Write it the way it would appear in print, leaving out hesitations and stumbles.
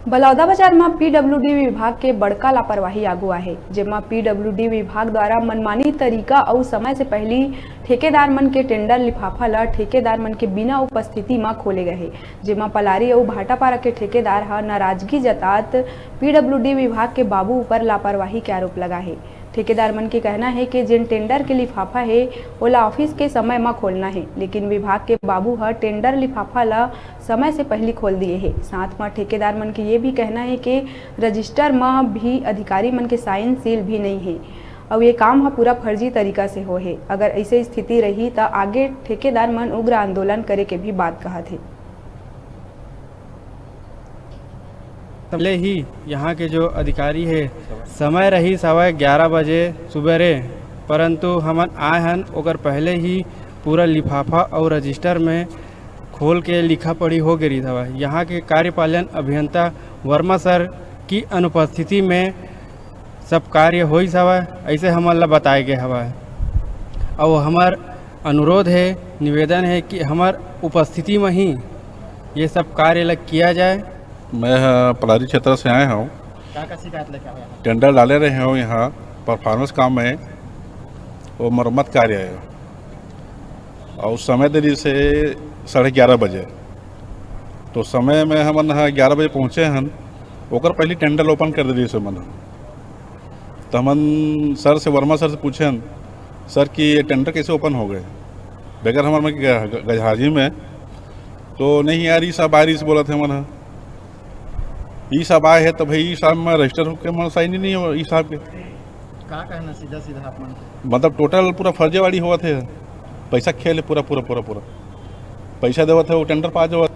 बलौदा बाजार में पीडब्ल्यूडी विभाग के बड़का लापरवाही आगू आहे, जेमा पीडब्ल्यूडी विभाग द्वारा मनमानी तरीका और समय से पहले ठेकेदार मन के टेंडर लिफाफा ला ठेकेदार मन के बिना उपस्थिति में खोले गए, जेमा पलारी और भाटापारा के ठेकेदार हा नाराजगी जतात पीडब्ल्यूडी विभाग के बाबू ऊपर लापरवाही के आरोप लगा है। ठेकेदार मन के कहना है कि जिन टेंडर के लिफाफा है ओला ऑफिस के समय में खोलना है, लेकिन विभाग के बाबू ह टेंडर लिफाफा ला समय से पहले खोल दिए है। साथ में ठेकेदार मन के ये भी कहना है कि रजिस्टर में भी अधिकारी मन के साइन सील भी नहीं है और ये काम पूरा फर्जी तरीका से हो है। अगर ऐसे स्थिति रही तो आगे ठेकेदार मन उग्र आंदोलन करे के भी बात कहा थे। पहले ही यहाँ के जो अधिकारी है समय रही 11:15 बजे सुबेरे, परंतु हमन आए हन ओकर पहले ही पूरा लिफाफा और रजिस्टर में खोल के लिखा पढ़ी हो गई था। यहाँ के कार्यपालन अभियंता वर्मा सर की अनुपस्थिति में सब कार्य हो सवा ऐसे हमन ला बताए गए हवा। और हमार अनुरोध है, निवेदन है कि हमार उपस्थिति में ही ये सब कार्य लग किया जाए। मैं पलारी क्षेत्र से आया हूँ। क्या शिकायत लेके आए? टेंडर डाले रहे हो यहाँ परफॉर्मेंस काम में वो मरम्मत कार्य है और समय देरी से 11:30 बजे, तो समय में हमन 11 बजे पहुँचे हन, ओकर पहले टेंडर ओपन कर दिली से मन। तो हमन सर से वर्मा सर से पूछे हन, सर कि ये टेंडर कैसे ओपन हो गए बगैर हमारे में गजहाजी में? तो नहीं यार, ये सब आए से बोला थे मन, ये सब आए है तो भाई ये सब में रजिस्टर के मन साइन ही नहीं हो। ये साहब के का कहना सीधा आप मन के? मतलब टोटल पूरा फर्जीवाड़ी हुआ थे, पैसा खेल पूरा पैसा देवत है वो टेंडर पा जावत।